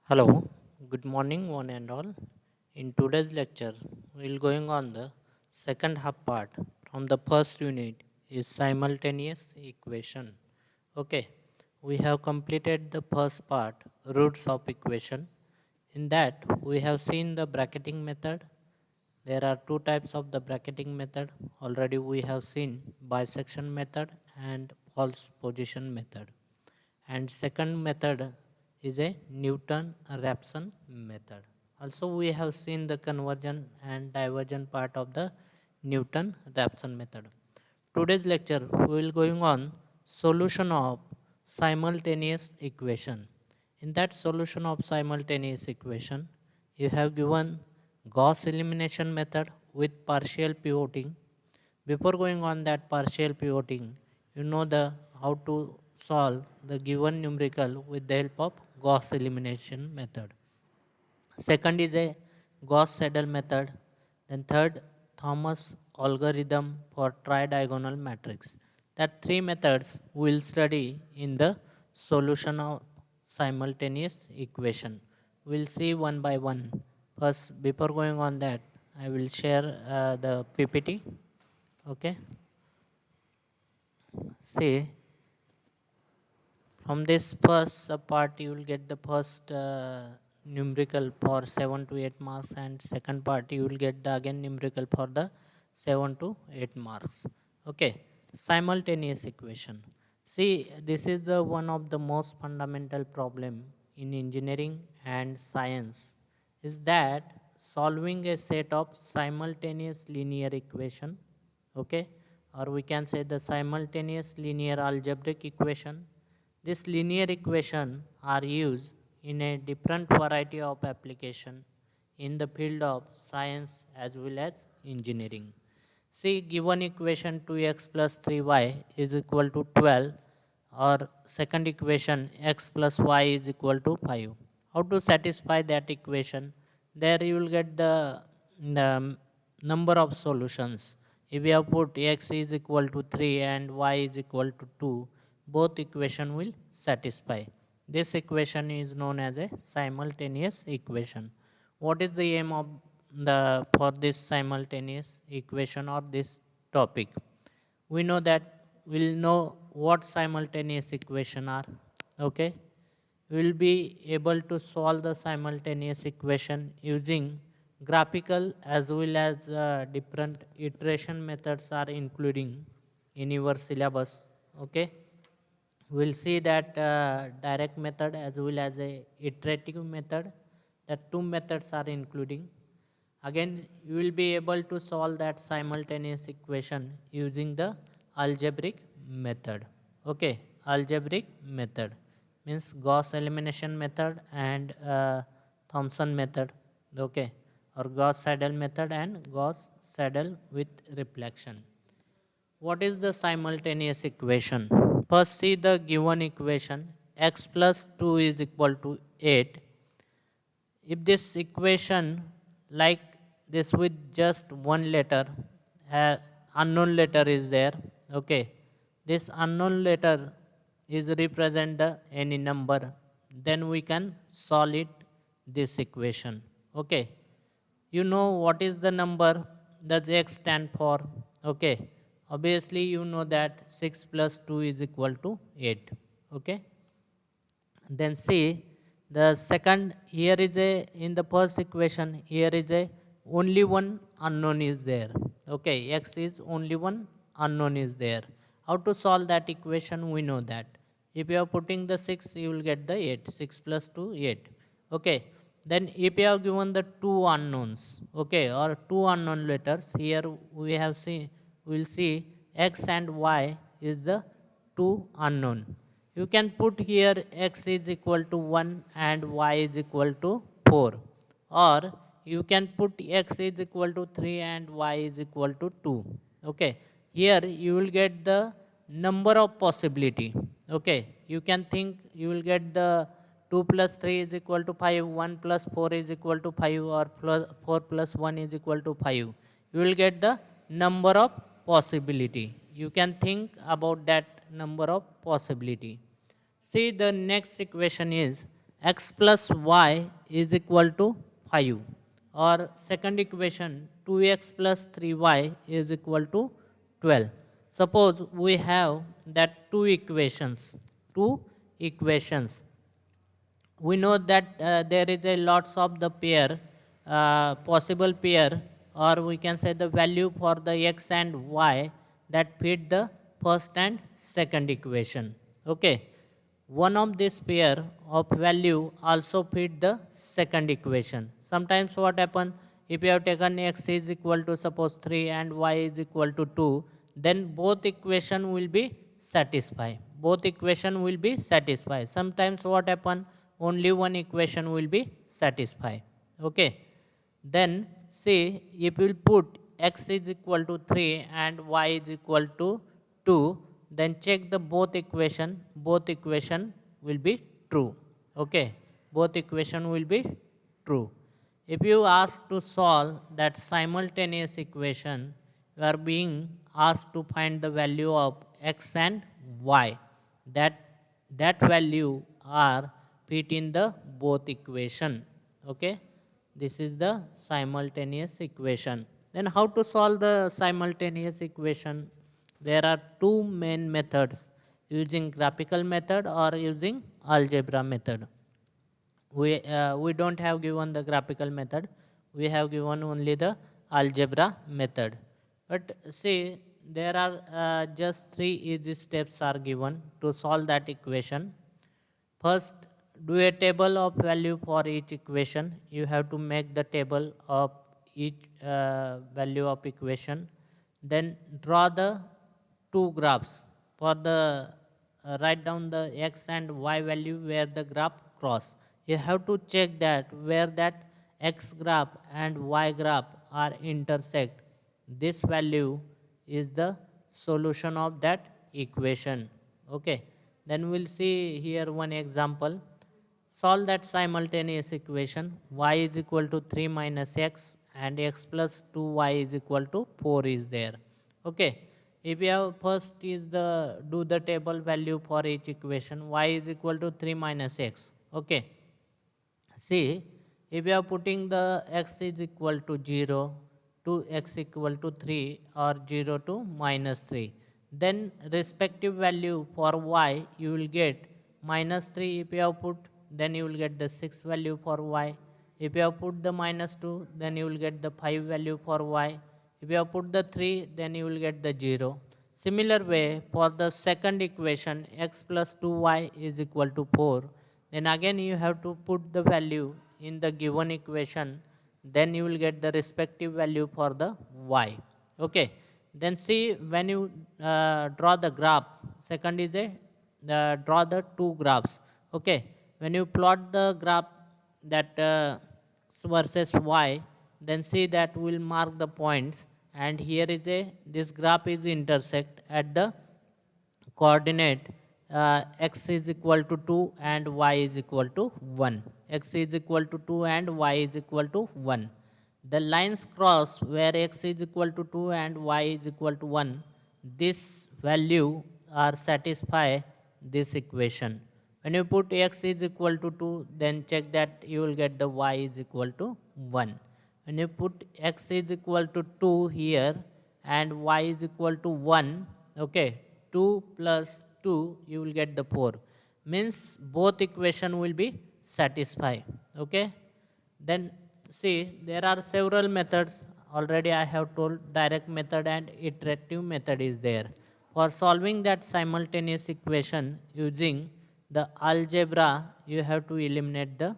Hello, good morning one and all. In today's lecture, we'll going on the second half part from the first unit is simultaneous equation. Okay, we have completed the first part, roots of equation. In that, we have seen the bracketing method. There are two types of the bracketing method. Already we have seen bisection method and false position method. And second method is a Newton-Raphson method. Also, we have seen the conversion and diversion part of the Newton-Raphson method. Today's lecture we will going on solution of simultaneous equation. In that solution of simultaneous equation, you have given Gauss elimination method with partial pivoting. Before going on that partial pivoting, you know the how to solve the given numerical with the help of Gauss elimination method. Second is a Gauss-Seidel method. Then third, Thomas algorithm for tridiagonal matrix. That three methods we will study in the solution of simultaneous equation. We'll see one by one. First, before going on that, I will share the PPT. Okay. See, from this first part, you will get the first numerical for 7 to 8 marks, and second part, you will get the again numerical for the 7 to 8 marks. Okay, simultaneous equation. See, this is the one of the most fundamental problem in engineering and science is that solving a set of simultaneous linear equation, okay, or we can say the simultaneous linear algebraic equation. This linear equation are used in a different variety of application in the field of science as well as engineering. See, given equation 2x plus 3y is equal to 12, or second equation x plus y is equal to 5. How to satisfy that equation? There you will get the number of solutions. If we have put x is equal to 3 and y is equal to 2, both equation will satisfy. This equation is known as a simultaneous equation. What is the aim of the for this simultaneous equation or this topic? We know that we'll know what simultaneous equation are. Okay, we'll be able to solve the simultaneous equation using graphical as well as different iteration methods are including in your syllabus. Okay, we'll see that direct method as well as a iterative method, that two methods are including. Again, you will be able to solve that simultaneous equation using the algebraic method. Okay, algebraic method means Gauss elimination method and Thomson method. Okay, or Gauss-Seidel method and Gauss-Seidel with reflection. What is the simultaneous equation? First, see the given equation x plus 2 is equal to 8. If this equation like this with just one letter, unknown letter is there, okay, this unknown letter is represent the any number, then we can solve it this equation. Okay, you know what is the number does x stand for? Okay, obviously you know that 6 plus 2 is equal to 8. Okay, then see the second, here is a in the first equation, here is a only one unknown is there. Okay, x is only one unknown is there. How to solve that equation? We know that if you are putting the 6, you will get the 8. 6 plus 2, 8. Okay, then if you have given the two unknowns, okay, or two unknown letters, here we have seen, we will see x and y is the two unknown. You can put here x is equal to 1 and y is equal to 4, or you can put x is equal to 3 and y is equal to 2. Okay, here you will get the number of possibility. Okay, you can think you will get the 2 plus 3 is equal to 5, 1 plus 4 is equal to 5, or plus 4 plus 1 is equal to 5. You will get the number of possibility. You can think about that number of possibility. See, the next equation is x plus y is equal to 5, or second equation 2x plus 3y is equal to 12. Suppose we have that two equations. We know that there is a lots of the pair, possible pair, or we can say the value for the x and y that fit the first and second equation. Okay, one of this pair of value also fit the second equation. Sometimes what happen, if you have taken x is equal to suppose 3 and y is equal to 2, then both equation will be satisfied. Both equation will be satisfied. Sometimes what happen, only one equation will be satisfied. Okay, then see, if you put x is equal to 3 and y is equal to 2, then check the both equation will be true. Okay, both equation will be true. If you ask to solve that simultaneous equation, you are being asked to find the value of x and y, that that value are fit in the both equation. Okay, this is the simultaneous equation. Then how to solve the simultaneous equation? There are two main methods, using graphical method or using algebra method. We don't have given the graphical method, we have given only the algebra method. But see, there are just three easy steps are given to solve that equation. First, do a table of value for each equation. You have to make the table of each value of equation. Then draw the two graphs for the write down the x and y value where the graph cross. You have to check that where that x graph and y graph are intersect. This value is the solution of that equation. Okay, then we'll see here one example. Solve that simultaneous equation. Y is equal to 3 minus x and x plus 2y is equal to 4 is there. Okay, if you have first is the do the table value for each equation. Y is equal to 3 minus x. Okay, see, if you are putting the x is equal to 0 to x equal to 3 or 0 to minus 3, then respective value for y you will get minus 3. If you have put, then you will get the 6 value for y. If you have put the minus 2, then you will get the 5 value for y. If you have put the 3, then you will get the 0. Similar way, for the second equation, x plus 2y is equal to 4, then again you have to put the value in the given equation, then you will get the respective value for the y. Okay, then see, when you draw the graph, second is a draw the two graphs. Okay, when you plot the graph that x versus y, then see that will mark the points, and here is a this graph is intersect at the coordinate x is equal to 2 and y is equal to 1. X is equal to 2 and y is equal to 1. The lines cross where x is equal to 2 and y is equal to 1. This value are satisfy this equation. When you put x is equal to 2, then check that you will get the y is equal to 1. When you put x is equal to 2 here and y is equal to 1, okay, 2 plus 2 you will get the 4, means both equation will be satisfied. Okay, then see, there are several methods. Already I have told, direct method and iterative method is there. For solving that simultaneous equation using the algebra, you have to eliminate the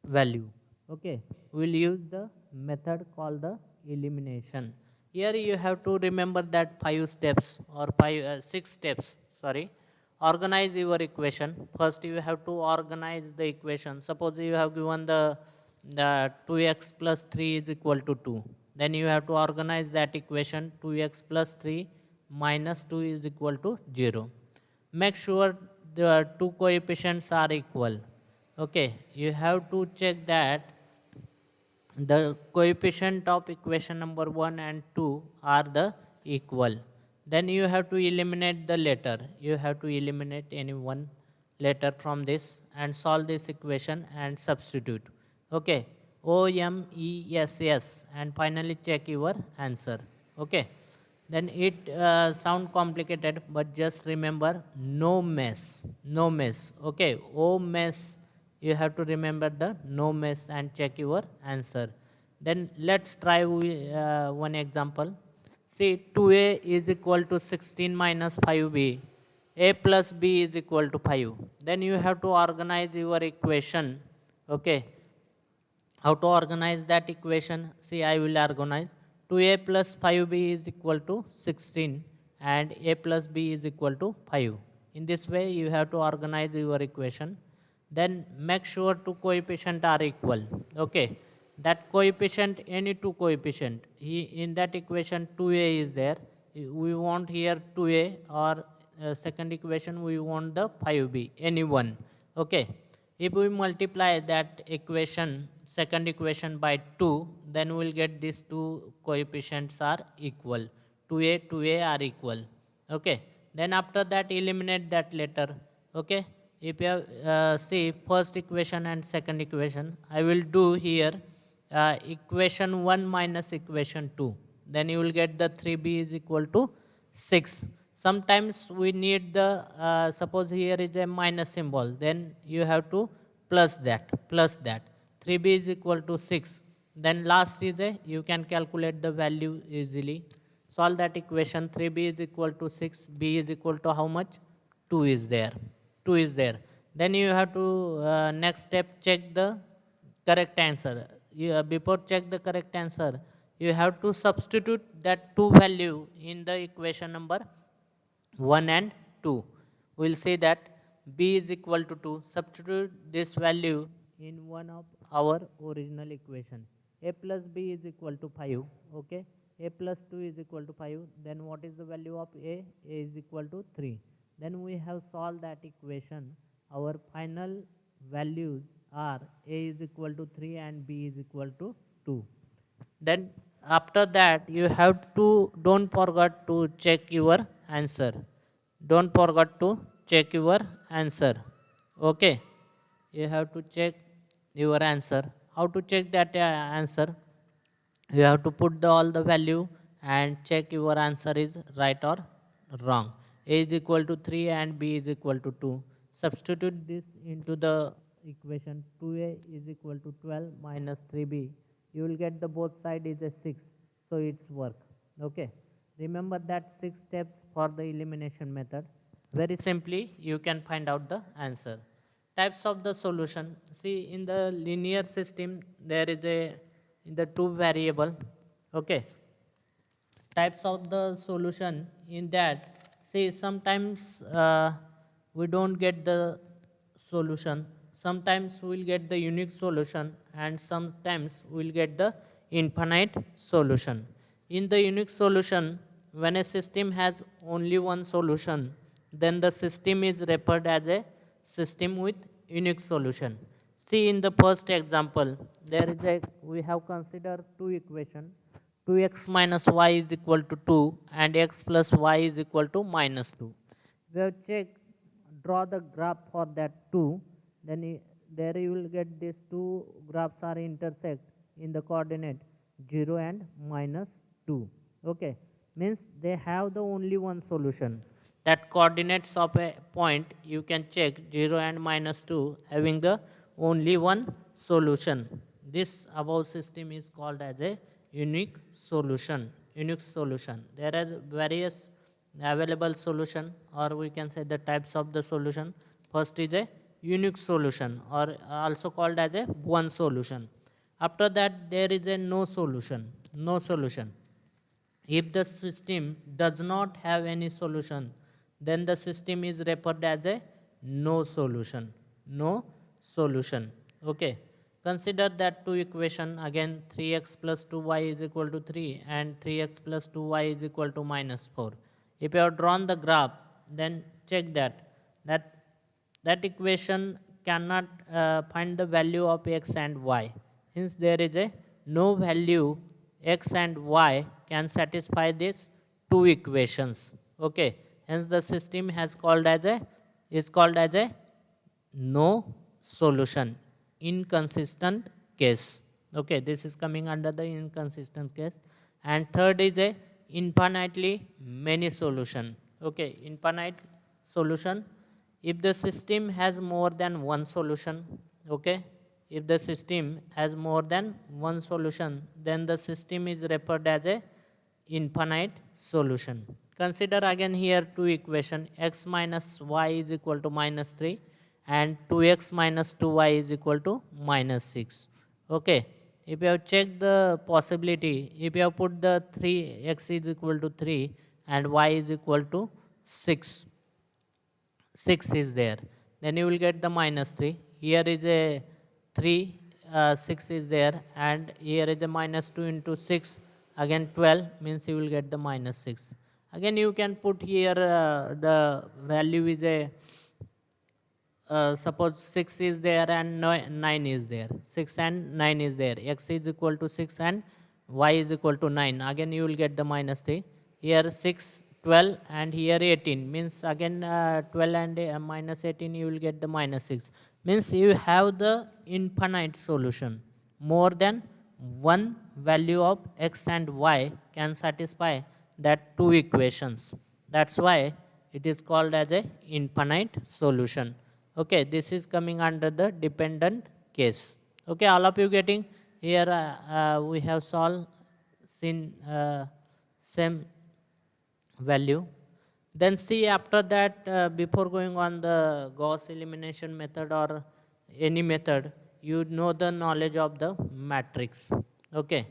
value. Okay, we'll use the method called the elimination. Here you have to remember that 6 steps, sorry. Organize your equation. First you have to organize the equation. Suppose you have given the 2x plus 3 is equal to 2, then you have to organize that equation. 2x plus 3 minus 2 is equal to 0. Make sure the two coefficients are equal. Okay, you have to check that the coefficient of equation number 1 and 2 are the equal. Then you have to eliminate the letter. You have to eliminate any one letter from this and solve this equation and substitute. Okay, OMESS and finally check your answer. Okay, then it sound complicated, but just remember no mess, no mess. Okay, O mess, you have to remember the no mess and check your answer. Then let's try one example. See, 2a is equal to 16 minus 5b. A plus b is equal to 5. Then you have to organize your equation. Okay, how to organize that equation? See, I will organize. 2a plus 5b is equal to 16 and a plus b is equal to 5. In this way you have to organize your equation. Then make sure two coefficient are equal. Okay, that coefficient, any two coefficient, in that equation 2a is there, we want here 2a, or second equation we want the 5b, any one. Okay, if we multiply that equation, second equation by 2, then we will get these two coefficients are equal. 2a, 2a are equal. Okay, then after that eliminate that letter. Okay, if you have, see first equation and second equation, I will do here equation 1 minus equation 2. Then you will get the 3b is equal to 6. Sometimes we need the, suppose here is a minus symbol, then you have to plus that. 3b is equal to 6. Then last is a, you can calculate the value easily. Solve that equation. 3b is equal to 6, b is equal to how much? 2 is there. 2 is there. Then you have to next step check the correct answer. Before check the correct answer, you have to substitute that 2 value in the equation number 1 and 2. We will see that b is equal to 2. Substitute this value in one of our original equation. A plus b is equal to 5. Okay, a plus 2 is equal to 5. Then what is the value of a? A is equal to 3. Then we have solved that equation. Our final values are a is equal to 3 and b is equal to 2. Then after that you have to, don't forget to check your answer. Don't forget to check your answer. Okay, you have to check your answer. How to check that answer? You have to put all the value and check your answer is right or wrong. A is equal to 3 and b is equal to 2. Substitute this into the equation. 2a is equal to 12 minus 3b. You will get the both side is a 6, so it's work. Okay, remember that 6 steps for the elimination method. Very simply you can find out the answer. Types of the solution. See, in the linear system there is a, in the two variable. Okay, types of the solution, in that, see, sometimes we don't get the solution, sometimes we'll get the unique solution, and sometimes we'll get the infinite solution. In the unique solution, when a system has only one solution, then the system is referred as a system with unique solution. See, in the first example, there is a, we have considered two equations. 2x minus y is equal to 2 and x plus y is equal to minus 2. We have checked, draw the graph for that 2, then there you will get these two graphs are intersect in the coordinate 0 and minus 2. Okay, means they have the only one solution. That coordinates of a point you can check 0 and minus 2 having the only one solution. This above system is called as a unique solution. Unique solution. There are various available solution, or we can say the types of the solution. First is a unique solution, or also called as a one solution. After that there is a no solution. No solution. If the system does not have any solution, then the system is referred as a no solution. No solution. Okay, consider that two equation again. 3x plus 2y is equal to 3 and 3x plus 2y is equal to minus 4. If you have drawn the graph, then check that equation cannot find the value of x and y. Hence there is a no value x and y can satisfy these two equations. Okay, hence the system has called as a, is called as a no solution, inconsistent case. Okay, this is coming under the inconsistent case. And third is a infinitely many solution. Okay, infinite solution, if the system has more than one solution. Okay, if the system has more than one solution, then the system is referred as a infinite solution. Consider again here two equation, x minus y is equal to minus 3 and 2x minus 2y is equal to minus 6. Okay, if you have checked the possibility, if you have put the 3 x is equal to 3 and y is equal to 6, 6 is there, then you will get the minus 3. Here is a 3, 6 is there, and here is a minus 2 into 6, again 12, means you will get the minus 6. Again you can put here the value is a suppose 6 is there and 9 is there, 6 and 9 is there, x is equal to 6 and y is equal to 9, again you will get the minus 3. Here 6, 12 and here 18, means again 12 and minus 18 you will get the minus 6, means you have the infinite solution. More than one value of x and y can satisfy that two equations. That's why it is called as a infinite solution. Okay, this is coming under the dependent case. Okay, all of you getting here, we have solved sin same value. Then see after that, before going on the Gauss elimination method or any method, you know the knowledge of the matrix. Okay,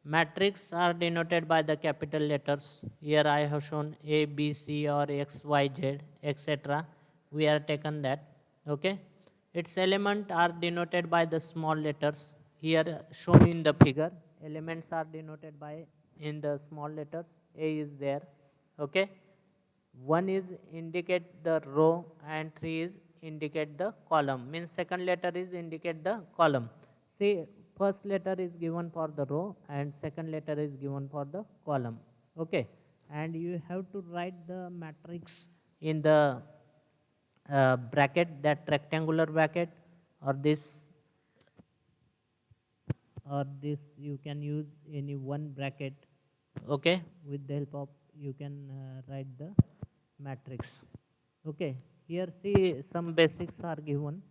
matrix are denoted by the capital letters. Here I have shown A, B, C or X, Y, Z, etc. We are taken that. Okay, its element are denoted by the small letters. Here shown in the figure, elements are denoted by in the small letters. A is there. Okay, 1 is indicate the row and 3 is indicate the column, means second letter is indicate the column. See, first letter is given for the row and second letter is given for the column. Okay, and you have to write the matrix in the bracket, that rectangular bracket, or this you can use any one bracket. Okay, with the help of you can write the matrix. Okay, here see some basics are given.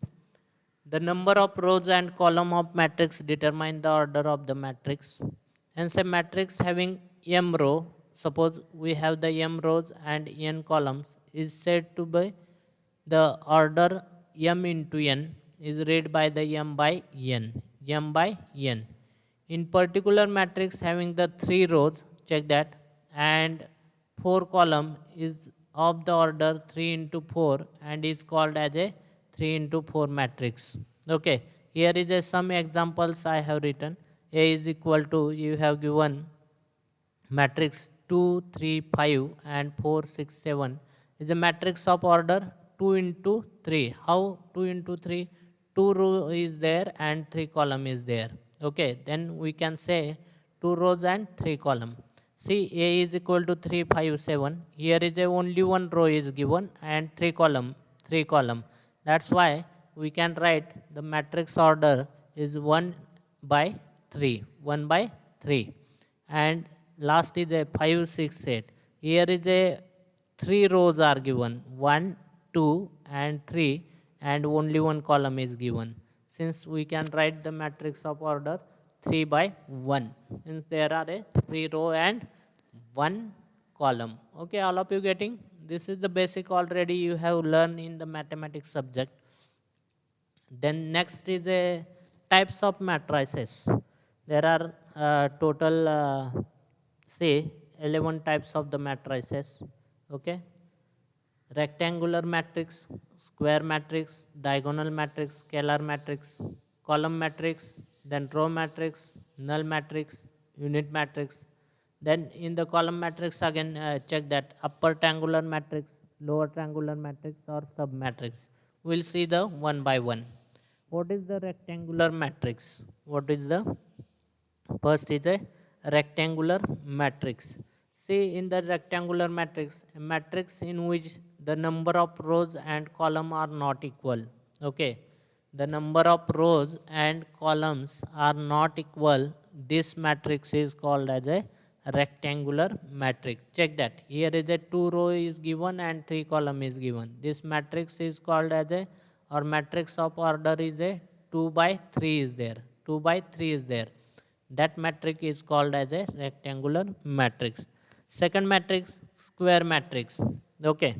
The number of rows and column of matrix determine the order of the matrix. Hence a matrix having m row, suppose we have the m rows and n columns, is said to be the order m into n is read by the m by n, m by n. In particular matrix having the 3 rows, check that, and 4 column is of the order 3 into 4 and is called as a 3 into 4 matrix. Okay, here is a some examples I have written. A is equal to, you have given matrix 2, 3, 5 and 4, 6, 7 is a matrix of order 2 into 3. How 2 into 3? 2 row is there and 3 column is there. Okay, then we can say 2 rows and 3 column. See, A is equal to 3, 5, 7. Here is a only one row is given and 3 column, 3 column. That's why we can write the matrix order is 1 by 3, 1 by 3. And last is a 5, 6, 8. Here is a 3 rows are given, 1, 2 and 3, and only one column is given. Since we can write the matrix of order 3 by 1, since there are a 3 row and 1 column. Okay, all of you getting? This is the basic already you have learned in the mathematics subject. Then next is a types of matrices. There are total say 11 types of the matrices. Okay, rectangular matrix, square matrix, diagonal matrix, scalar matrix, column matrix, then row matrix, null matrix, unit matrix. Then in the column matrix again check that upper triangular matrix, lower triangular matrix or sub matrix. We'll see the one by one. What is the rectangular matrix? What is the first is a rectangular matrix. See, in the rectangular matrix, a matrix in which the number of rows and column are not equal. Okay, the number of rows and columns are not equal, this matrix is called as a rectangular matrix. Check that. Here is a 2 row is given and 3 column is given. This matrix is called as a, or matrix of order is a 2 by 3 is there. 2 by 3 is there. That matrix is called as a rectangular matrix. Second matrix, square matrix. Okay,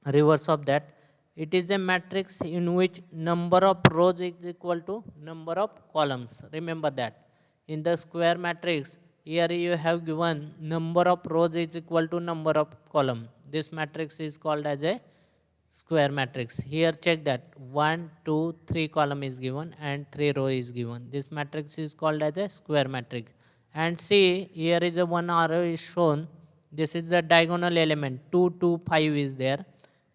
reverse of that, it is a matrix in which number of rows is equal to number of columns. Remember that. In the square matrix, here you have given number of rows is equal to number of column. This matrix is called as a square matrix. Here check that 1 2 3 column is given and 3 row is given. This matrix is called as a square matrix. And see, here is a one arrow is shown. This is the diagonal element 2 2 5 is there.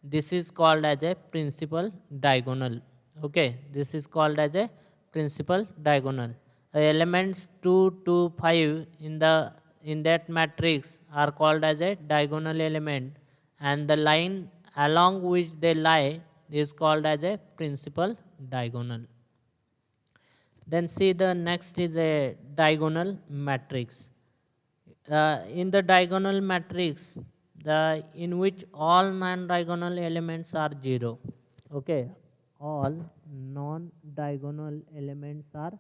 This is called as a principal diagonal. Okay, this is called as a principal diagonal. The elements 2 2 5 in that matrix are called as a diagonal element, and the line along which they lie is called as a principal diagonal. Then see, the next is a diagonal matrix. In the diagonal matrix, in which all non-diagonal elements are 0. Okay, all non-diagonal elements are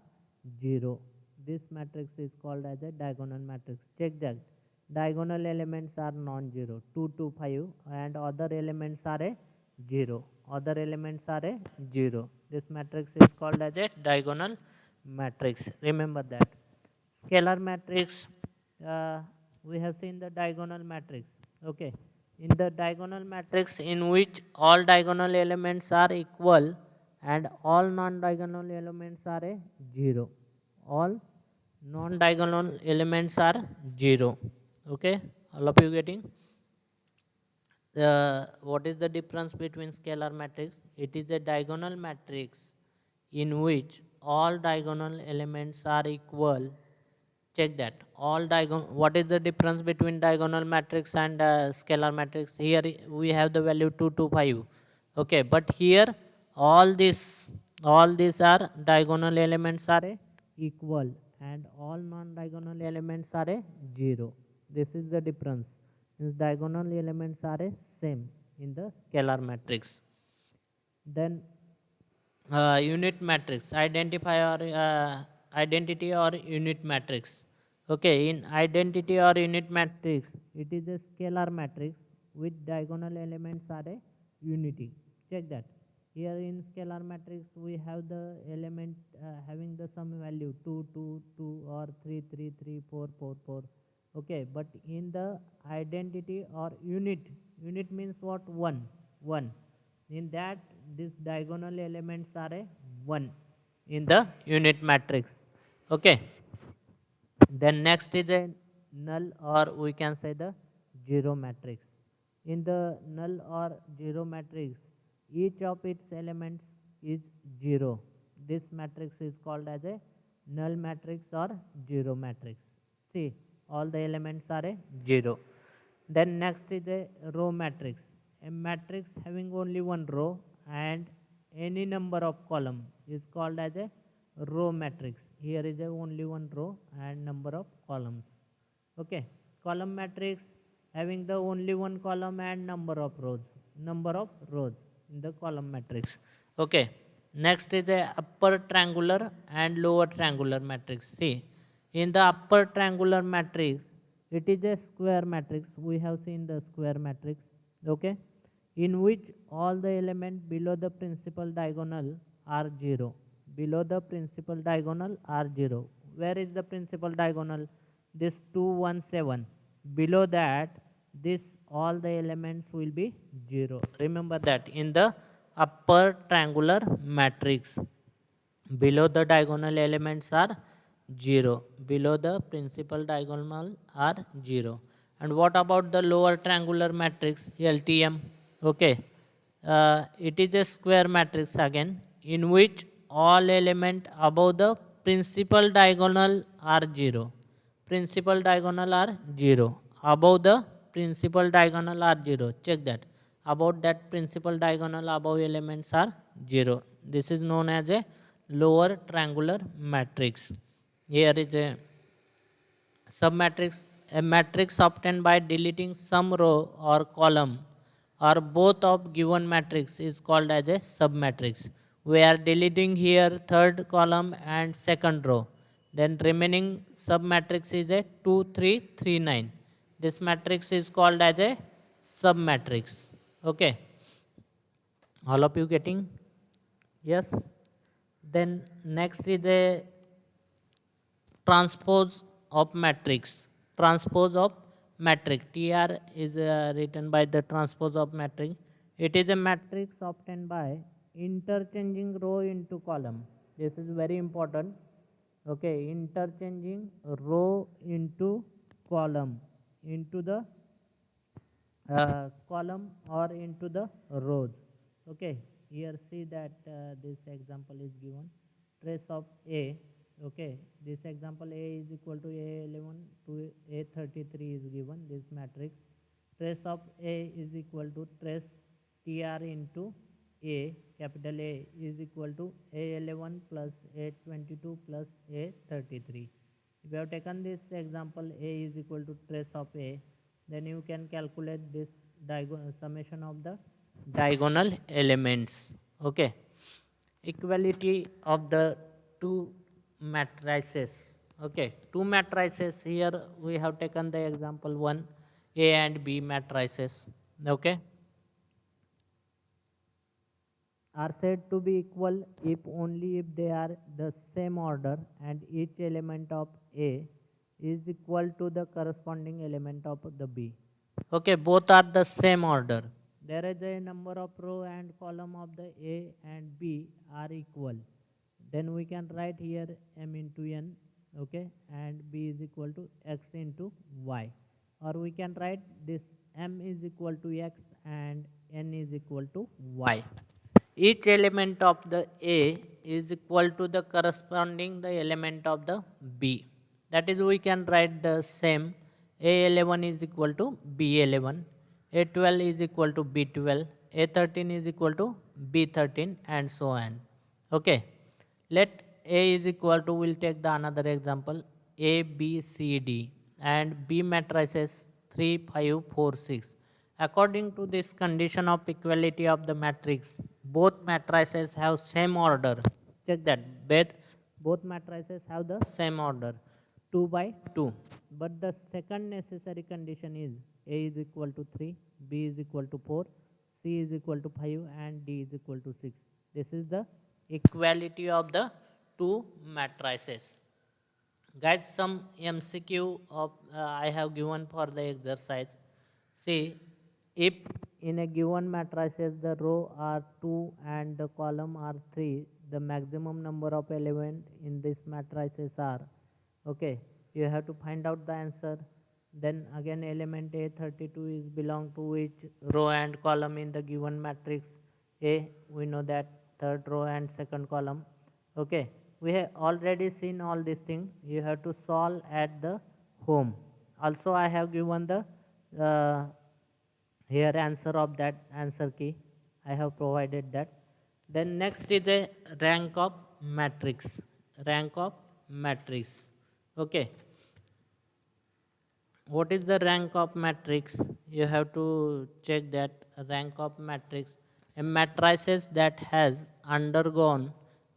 0. This matrix is called as a diagonal matrix. Check that. Diagonal elements are non-zero, 2 to 5, and other elements are a 0. Other elements are a 0. This matrix is called as a diagonal matrix. Remember that. Scalar matrix, uh, we have seen the diagonal matrix. Okay, in the diagonal matrix in which all diagonal elements are equal and all non-diagonal elements are a 0. All non-diagonal elements are 0. Okay, all of you getting? What is the difference between scalar matrix? It is a diagonal matrix in which all diagonal elements are equal. Check that. All diagonal. What is the difference between diagonal matrix and scalar matrix? Here we have the value 2 to 5. Okay, but here all these are diagonal elements are equal and all non-diagonal elements are 0. This is the difference. Since diagonal elements are same in the scalar matrix. Then unit matrix, identity or unit matrix. Okay, in identity or unit matrix, it is a scalar matrix with diagonal elements are a unity. Check that. Here in scalar matrix, we have the element having the sum value 2 2 2 or 3 3 3 4 4 4. Okay, but in the identity or unit means what? 1 1. In that, these diagonal elements are a 1 in the unit matrix. Okay, then next is a null, or we can say the 0 matrix. In the null or 0 matrix, each of its elements is 0. This matrix is called as a null matrix or 0 matrix. See, all the elements are a 0. Then next is a row matrix. A matrix having only one row and any number of column is called as a row matrix. Here is a only one row and number of columns. Okay, column matrix having the only one column and number of rows. Number of rows in the column matrix. Okay, next is a upper triangular and lower triangular matrix. See, in the upper triangular matrix, it is a square matrix. We have seen the square matrix. Okay, in which all the elements below the principal diagonal are 0. Below the principal diagonal are 0. Where is the principal diagonal? This 2 1 7. Below that, this all the elements will be 0. Remember that. In the upper triangular matrix, below the diagonal elements are 0. Below the principal diagonal are 0. And what about the lower triangular matrix, LTM? Okay, it is a square matrix again, in which all element above the principal diagonal are 0. Principal diagonal are 0. Above the principal diagonal are 0. Check that. About that principal diagonal above elements are 0. This is known as a lower triangular matrix. Here is a submatrix, a matrix obtained by deleting some row or column or both of given matrix is called as a submatrix. We are deleting here third column and second row. Then remaining submatrix is a 2, 3, 3, 9. This matrix is called as a submatrix. Okay. All of you getting? Yes. Then next is a transpose of matrix. Transpose of matrix. TR is written by the transpose of matrix. It is a matrix obtained by interchanging row into column. This is very important. Okay, interchanging row into column, into the column or into the rows. Okay, here see that this example is given. Trace of A. Okay, this example A is equal to A11 to A33 is given, this matrix. Trace of A is equal to trace TR into A, capital A is equal to A11 plus A22 plus A33. If you have taken this example A is equal to trace of A, then you can calculate this summation of the diagonal elements. Okay, equality of the two matrices. Okay, two matrices, here we have taken the example 1 A and B matrices. Okay, are said to be equal if only if they are the same order and each element of A is equal to the corresponding element of the B. Okay, both are the same order. There is a number of row and column of the A and B are equal. Then we can write here m into n, okay, and B is equal to x into y. Or we can write this m is equal to x and n is equal to y. Each element of the A is equal to the corresponding the element of the B. That is, we can write the same. A11 is equal to B11, A12 is equal to B12, A13 is equal to B13, and so on. Okay. Let A is equal to, we'll take the another example, A, B, C, D, and B matrices 3, 5, 4, 6. According to this condition of equality of the matrix, both matrices have same order. Check that. Both matrices have the same order, 2 by 2. But the second necessary condition is A is equal to 3, B is equal to 4, C is equal to 5, and D is equal to 6. This is the equality of the two matrices. Guys, some MCQ of I have given for the exercise. See, if in a given matrices the row are 2 and the column are 3, the maximum number of elements in this matrices are, okay, you have to find out the answer. Then again element A32 is belong to which row and column in the given matrix A. We know that third row and second column. Okay, we have already seen all these things. You have to solve at the home. Also I have given the here answer of that answer key. I have provided that. Then next is a rank of matrix. Rank of matrix. Okay, what is the rank of matrix? You have to check that rank of matrix. A matrices that has undergone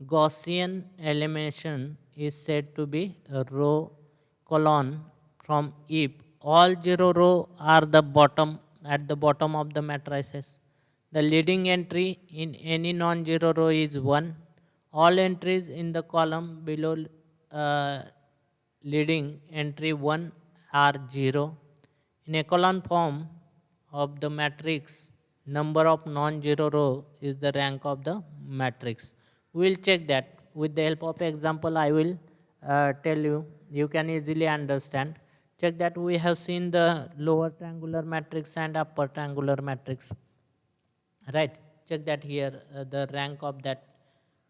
Gaussian elimination is said to be a row column from if all zero row are the bottom at the bottom of the matrices. The leading entry in any non-zero row is 1. All entries in the column below uh, leading entry 1 are 0. In echelon form of the matrix, number of non-zero row is the rank of the matrix. We will check that with the help of example. I will tell you. You can easily understand. Check that we have seen the lower triangular matrix and upper triangular matrix. Right. Check that here the rank of that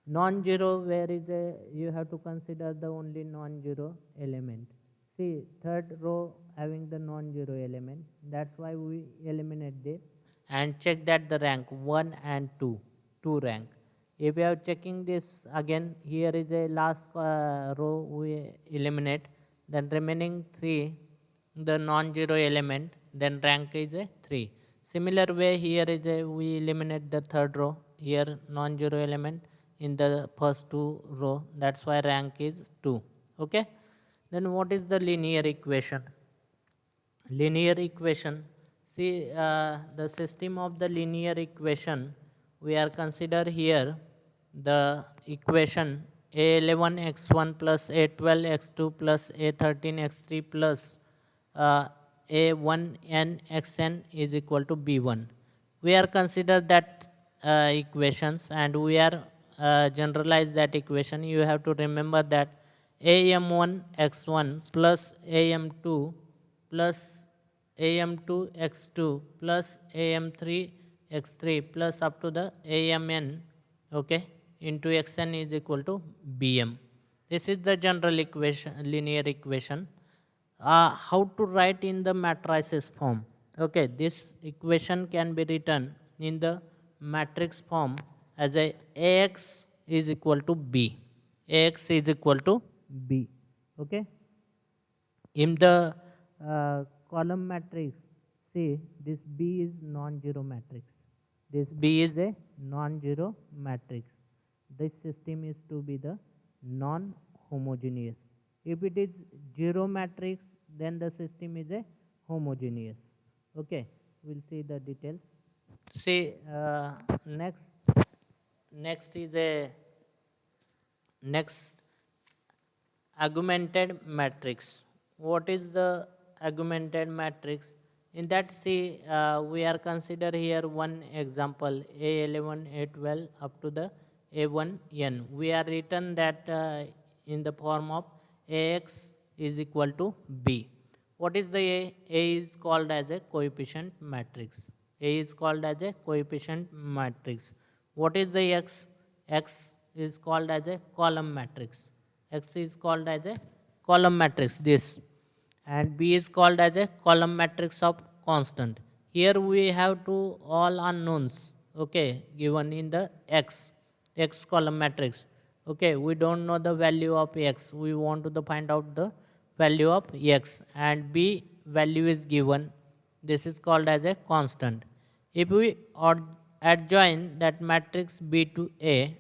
non-zero, where is a you have to consider the only non-zero element. See, third row having the non-zero element, that's why we eliminate this and check that the rank 1 and 2 rank. If we are checking this again, here is a last row we eliminate, then remaining 3 the non-zero element, then rank is a 3. Similar way here is a we eliminate the third row, here non-zero element in the first two row, that's why rank is 2. Okay, then what is the linear equation? Linear equation, see the system of the linear equation we are consider here the equation a11x1 plus a12x2 plus a13x3 plus a1nxn is equal to b1. We are consider that equations, and we are generalize that equation. You have to remember that am1 x1 plus am2 plus am2 x2 plus am3 x3 plus up to the amn, okay, into xn is equal to bm. This is the general equation, linear equation. How to write in the matrices form? Okay, this equation can be written in the matrix form as a ax is equal to b. Ax is equal to b. Okay, in the column matrix, see this B is non-zero matrix. This B is a non-zero matrix. This system is to be the non-homogeneous. If it is zero matrix, then the system is a homogeneous. Okay, we'll see the details. See, next is a next augmented matrix. What is the augmented matrix? In that, see, we are consider here one example A11, A12 up to the A1n. We are written that in the form of AX is equal to B. What is the A? A is called as a coefficient matrix. A is called as a coefficient matrix. What is the X? X is called as a column matrix. X is called as a column matrix, this, and B is called as a column matrix of constant. Here we have two all unknowns, okay, given in the X column matrix. Okay, we don't know the value of X. We want to find out the value of X, and B value is given. This is called as a constant. If we adjoin that matrix B to A,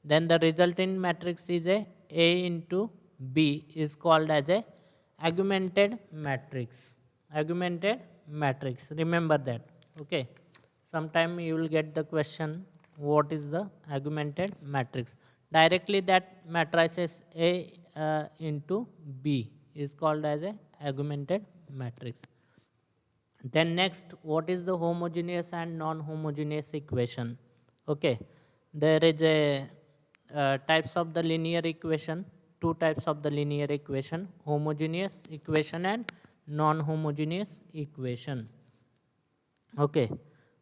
then the resultant matrix is A into B is called as a augmented matrix. Augmented matrix. Remember that. Okay. Sometime you will get the question, what is the augmented matrix? Directly that matrices A into B is called as a augmented matrix. Then next, what is the homogeneous and non-homogeneous equation? Okay, there is a types of the linear equation, two types of the linear equation, homogeneous equation and non-homogeneous equation. Okay,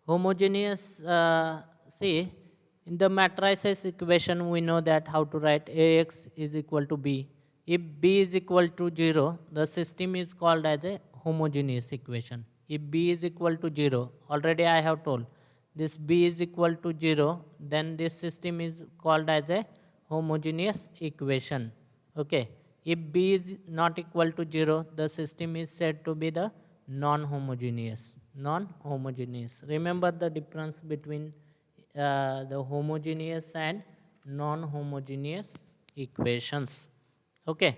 homogeneous, see, in the matrices equation we know that how to write Ax is equal to B. If B is equal to 0, the system is called as a homogeneous equation. If B is equal to 0, already I have told, this B is equal to 0, then this system is called as a homogeneous equation. Okay, if B is not equal to 0, the system is said to be the non-homogeneous. Non-homogeneous. Remember the difference between the homogeneous and non-homogeneous equations. Okay,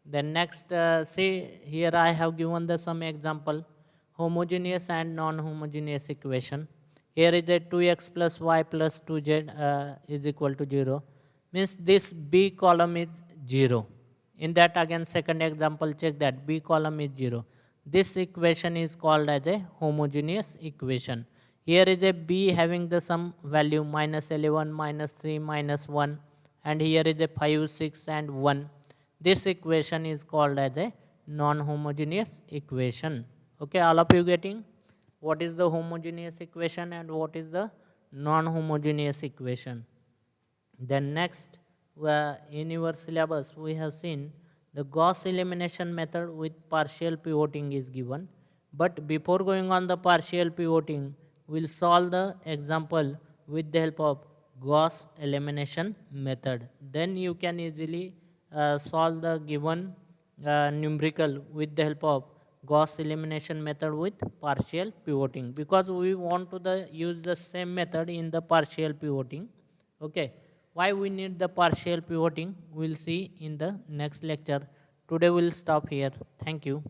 then next, see, here I have given the some example, homogeneous and non-homogeneous equation. Here is a 2x plus y plus 2z is equal to 0. Means this B column is 0. In that again second example, check that B column is 0. This equation is called as a homogeneous equation. Here is a B having the some value minus 11, minus 3, minus 1, and here is a 5, 6 and 1. This equation is called as a non-homogeneous equation. Okay, all of you getting what is the homogeneous equation and what is the non-homogeneous equation? Then next, in your syllabus we have seen the Gauss elimination method with partial pivoting is given. But before going on the partial pivoting, we'll solve the example with the help of Gauss elimination method. Then you can easily solve the given numerical with the help of Gauss elimination method with partial pivoting, because we want to use the same method in the partial pivoting. Okay, why we need the partial pivoting, we'll see in the next lecture. Today we'll stop here. Thank you.